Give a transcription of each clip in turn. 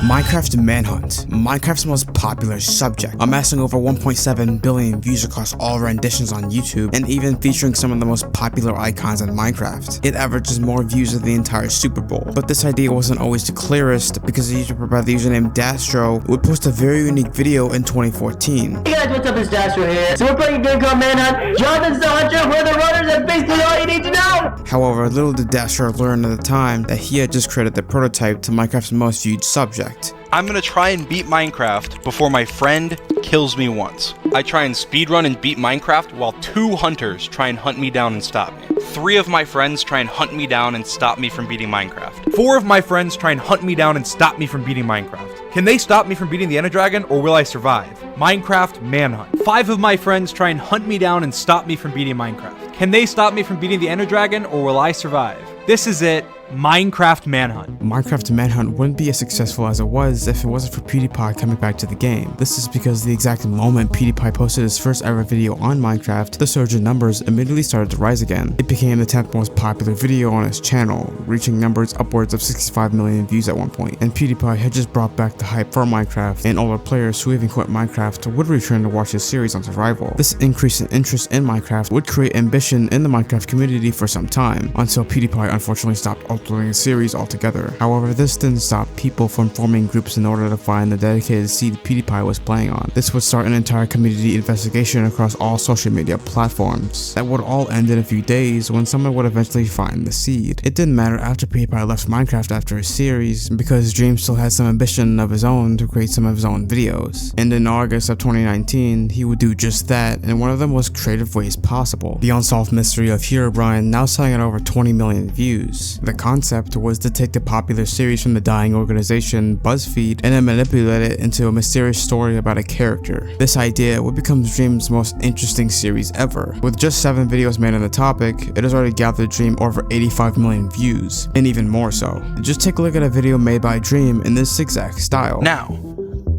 Minecraft Manhunt, Minecraft's most popular subject, amassing over 1.7 billion views across all renditions on YouTube, and even featuring some of the most popular icons in Minecraft. It averages more views than the entire Super Bowl. But this idea wasn't always the clearest, because a YouTuber by the username Dastro would post a very unique video in 2014. Hey guys, what's up? It's Dastro here. So we're playing a game called Manhunt. Jonathan's the hunter, we're the runners, that's basically all you need to know! However, little did Dastro learn at the time that he had just created the prototype to Minecraft's most viewed subject. I'm gonna try and beat Minecraft before my friend kills me once. I try and speedrun and beat Minecraft while 2 hunters try and hunt me down and stop me. 3 of my friends try and hunt me down and stop me from beating Minecraft. 4 of my friends try and hunt me down and stop me from beating Minecraft. Can they stop me from beating the Ender Dragon, or will I survive? Minecraft Manhunt. 5 of my friends try and hunt me down and stop me from beating Minecraft. Can they stop me from beating the Ender Dragon, or will I survive? This is it. Minecraft Manhunt. Minecraft Manhunt wouldn't be as successful as it was if it wasn't for PewDiePie coming back to the game. This is because the exact moment PewDiePie posted his first ever video on Minecraft, the surge in numbers immediately started to rise again. It became the 10th most popular video on his channel, reaching numbers upwards of 65 million views at one point. And PewDiePie had just brought back the hype for Minecraft, and older players who even quit Minecraft would return to watch his series on Survival. This increase in interest in Minecraft would create ambition in the Minecraft community for some time, until PewDiePie unfortunately stopped uploading the series altogether. However, this didn't stop people from forming groups in order to find the dedicated seed PewDiePie was playing on. This would start an entire community investigation across all social media platforms that would all end in a few days when someone would eventually find the seed. It didn't matter after PewDiePie left Minecraft after his series, because Dream still had some ambition of his own to create some of his own videos. And in August of 2019, he would do just that, and one of them was Creative Ways Possible, the unsolved mystery of Herobrine, now selling at over 20 million views. The concept was to take the popular series from the dying organization BuzzFeed and then manipulate it into a mysterious story about a character. This idea would become Dream's most interesting series ever. With just 7 videos made on the topic, it has already gathered Dream over 85 million views, and even more so. Just take a look at a video made by Dream in this exact style. Now,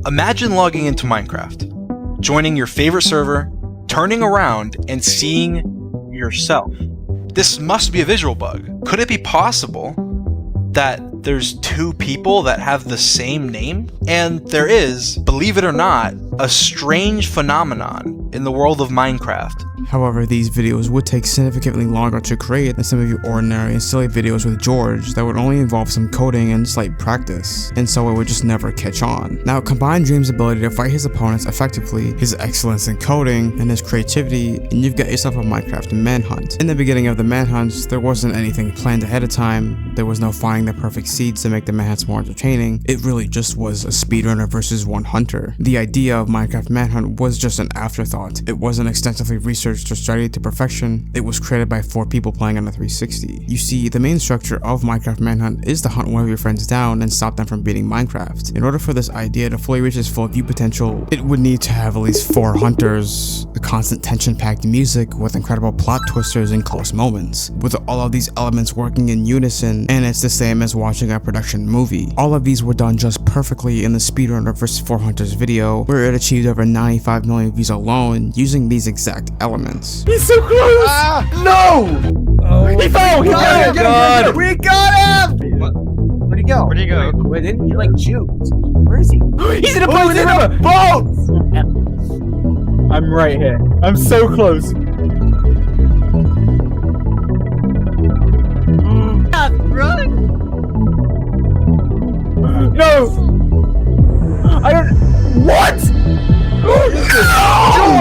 imagine logging into Minecraft, joining your favorite server, turning around, and seeing yourself. This must be a visual bug. Could it be possible that there's 2 people that have the same name? And there is, believe it or not, a strange phenomenon in the world of Minecraft. However, these videos would take significantly longer to create than some of your ordinary and silly videos with George that would only involve some coding and slight practice, and so it would just never catch on. Now, combine Dream's ability to fight his opponents effectively, his excellence in coding, and his creativity, and you've got yourself a Minecraft Manhunt. In the beginning of the Manhunts, there wasn't anything planned ahead of time, there was no finding the perfect seeds to make the Manhunts more entertaining. It really just was a speedrunner versus one hunter. The idea of Minecraft Manhunt was just an afterthought. It wasn't extensively researched or studied to perfection. It was created by 4 people playing on a 360. You see, the main structure of Minecraft Manhunt is to hunt one of your friends down and stop them from beating Minecraft. In order for this idea to fully reach its full view potential, it would need to have at least 4 hunters, the constant tension-packed music with incredible plot twisters and close moments, with all of these elements working in unison, and it's the same as watching a production movie. All of these were done just perfectly in the Speedrunner vs 4 Hunters video, where it achieved over 95 million views alone using these exact elements. He's so close! No! Oh, he fell! We got him! We got him! What? Where'd he go? Where'd he go? Wait, didn't he like shoot? Where is he? He's in a boat! He's in a boat! I'm right here. I'm so close. Run! No! I don't. What?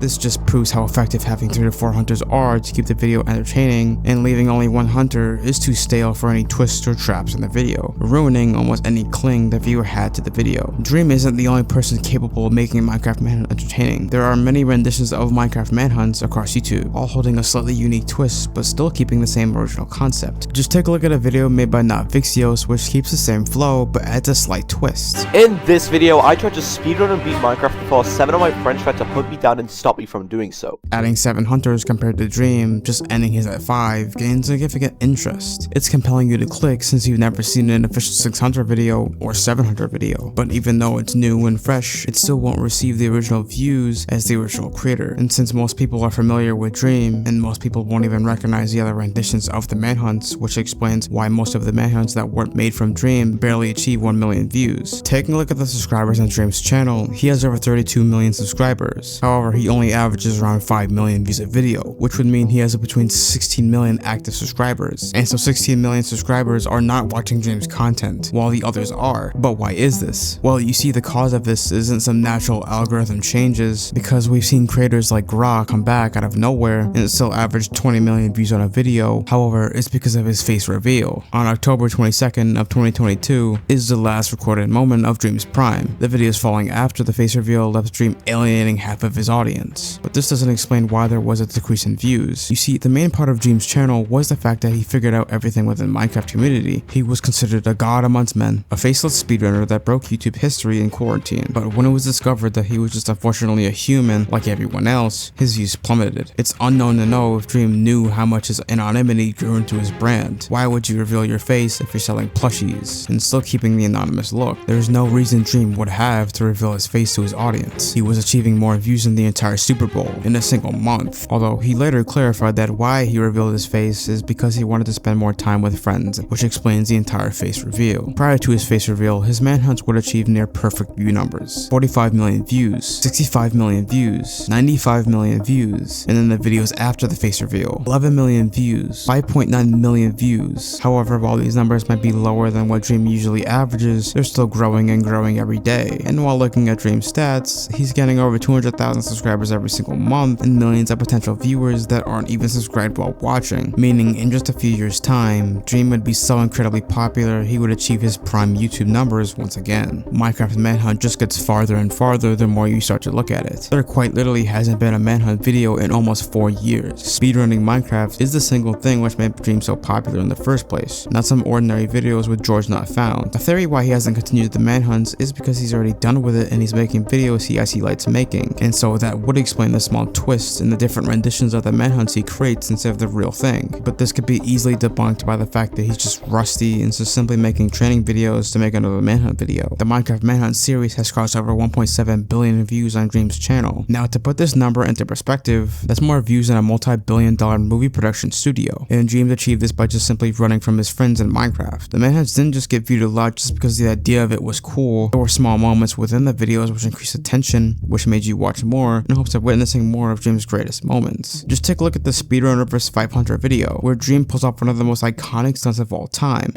This just proves how effective having 3 to 4 hunters are to keep the video entertaining, and leaving only 1 hunter is too stale for any twists or traps in the video, ruining almost any cling the viewer had to the video. Dream isn't the only person capable of making Minecraft Manhunt entertaining. There are many renditions of Minecraft Manhunts across YouTube, all holding a slightly unique twist but still keeping the same original concept. Just take a look at a video made by NotVixios which keeps the same flow but adds a slight twist. In this video, I tried to speedrun and beat Minecraft before 7 of my friends tried to hunt me down and stop stop me from doing so. Adding 7 hunters compared to Dream, just ending his at 5, gains significant interest. It's compelling you to click since you've never seen an official 6 hunter video or 7 hunter video. But even though it's new and fresh, it still won't receive the original views as the original creator. And since most people are familiar with Dream, and most people won't even recognize the other renditions of the manhunts, which explains why most of the manhunts that weren't made from Dream barely achieve 1 million views. Taking a look at the subscribers on Dream's channel, he has over 32 million subscribers. However, he only averages around 5 million views a video, which would mean he has between 16 million active subscribers. And so 16 million subscribers are not watching Dream's content, while the others are. But why is this? Well, you see, the cause of this isn't some natural algorithm changes, because we've seen creators like Gra come back out of nowhere and still average 20 million views on a video. However, it's because of his face reveal. On October 22nd of 2022 is the last recorded moment of Dream's prime. The videos following after the face reveal left Dream alienating half of his audience. But this doesn't explain why there was a decrease in views. You see, the main part of Dream's channel was the fact that he figured out everything within Minecraft community. He was considered a god amongst men, a faceless speedrunner that broke YouTube history in quarantine. But when it was discovered that he was just unfortunately a human like everyone else, his views plummeted. It's unknown to know if Dream knew how much his anonymity grew into his brand. Why would you reveal your face if you're selling plushies and still keeping the anonymous look? There's no reason Dream would have to reveal his face to his audience. He was achieving more views than the entire Super Bowl in a single month, although he later clarified that why he revealed his face is because he wanted to spend more time with friends, which explains the entire face reveal. Prior to his face reveal, his manhunts would achieve near perfect view numbers: 45 million views, 65 million views, 95 million views, and then the videos after the face reveal: 11 million views, 5.9 million views. However, while these numbers might be lower than what Dream usually averages, they're still growing and growing every day. And while looking at Dream's stats, he's getting over 200,000 subscribers every single month and millions of potential viewers that aren't even subscribed while watching, meaning in just a few years' time, Dream would be so incredibly popular he would achieve his prime YouTube numbers once again. Minecraft Manhunt just gets farther and farther the more you start to look at it. There quite literally hasn't been a Manhunt video in almost 4 years. Speedrunning Minecraft is the single thing which made Dream so popular in the first place, not some ordinary videos with George Not Found. The theory why he hasn't continued the manhunts is because he's already done with it and he's making videos he likes making, and so that would explain the small twists in the different renditions of the manhunts he creates instead of the real thing. But this could be easily debunked by the fact that he's just rusty and so simply making training videos to make another manhunt video. The Minecraft Manhunt series has crossed over 1.7 billion views on Dream's channel. Now, to put this number into perspective, that's more views than a multi-billion-dollar movie production studio, and Dream achieved this by just simply running from his friends in Minecraft. The manhunts didn't just get viewed a lot just because the idea of it was cool. There were small moments within the videos which increased attention, which made you watch more in hopes of witnessing more of Dream's greatest moments. Just take a look at the Speedrunner vs 5 Hunter video, where Dream pulls off one of the most iconic stunts of all time.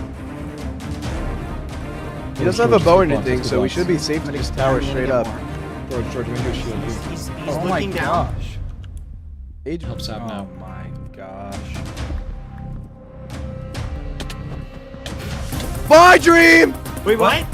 He doesn't have a bow or anything, so we should be safe to just tower straight up. George, he's Oh looking my down. gosh. Age Helps out now. Oh my gosh. Bye, Dream! Wait, what?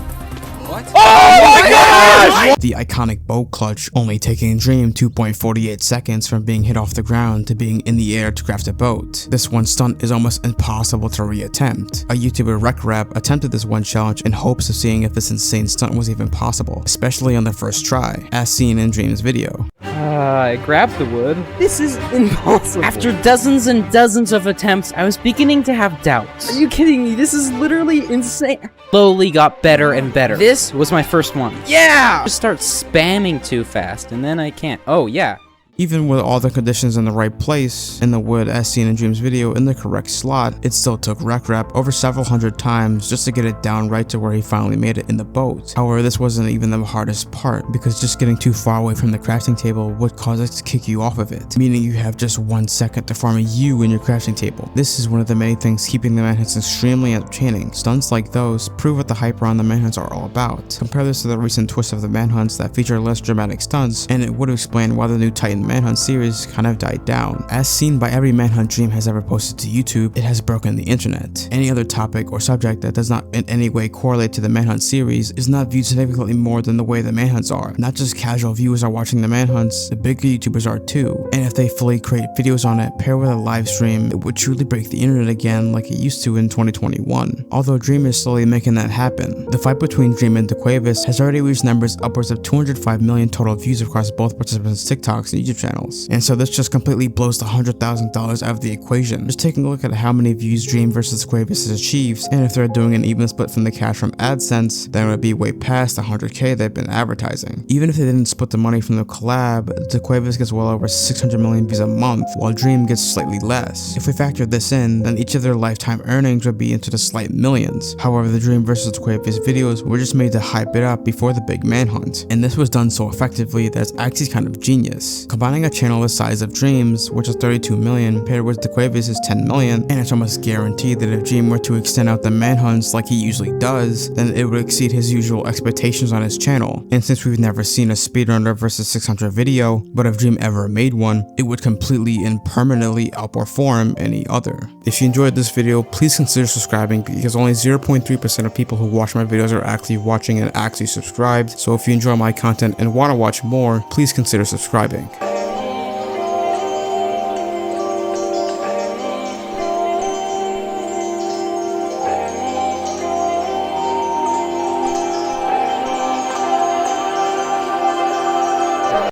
Oh my gosh! The iconic bow clutch only taking Dream 2.48 seconds from being hit off the ground to being in the air to craft a boat. This one stunt is almost impossible to re-attempt. A YouTuber RecRap attempted this one challenge in hopes of seeing if this insane stunt was even possible, especially on the first try, as seen in Dream's video. I grabbed the wood. This is impossible. After dozens and dozens of attempts, I was beginning to have doubts. Are you kidding me? This is literally insane. Slowly got better and better. This was my first one. Yeah! Just start spamming too fast, and then I can't. Oh, yeah. Even with all the conditions in the right place, in the wood as seen in Dream's video in the correct slot, it still took RecRap over several hundred times just to get it down right to where he finally made it in the boat. However, this wasn't even the hardest part, because just getting too far away from the crafting table would cause it to kick you off of it, meaning you have just 1 second to farm a U in your crafting table. This is one of the many things keeping the manhunts extremely entertaining. Stunts like those prove what the hype around the manhunts are all about. Compare this to the recent twist of the manhunts that feature less dramatic stunts, and it would explain why the new Titan Manhunt series kind of died down. As seen by every manhunt Dream has ever posted to YouTube, it has broken the internet. Any other topic or subject that does not in any way correlate to the manhunt series is not viewed significantly more than the way the manhunts are. Not just casual viewers are watching the manhunts, the bigger YouTubers are too. And if they fully create videos on it, paired with a live stream, it would truly break the internet again like it used to in 2021. Although Dream is slowly making that happen. The fight between Dream and DeQuavis has already reached numbers upwards of 205 million total views across both participants' TikToks and YouTube channels. And so this just completely blows the $100,000 out of the equation. Just taking a look at how many views Dream versus Quavis has achieved, and if they're doing an even split from the cash from AdSense, then it would be way past the 100K they've been advertising. Even if they didn't split the money from the collab, the Quavis gets well over 600 million views a month, while Dream gets slightly less. If we factor this in, then each of their lifetime earnings would be into the slight millions. However, the Dream versus Quavis videos were just made to hype it up before the big manhunt, and this was done so effectively that it's actually kind of genius. Combining a channel the size of Dream's, which is 32 million, paired with the Quavis' 10 million, and it's almost guaranteed that if Dream were to extend out the manhunts like he usually does, then it would exceed his usual expectations on his channel. And since we've never seen a speedrunner versus 600 video, but if Dream ever made one, it would completely and permanently outperform any other. If you enjoyed this video, please consider subscribing, because only 0.3% of people who watch my videos are actually watching and actually subscribed. So if you enjoy my content and want to watch more, please consider subscribing.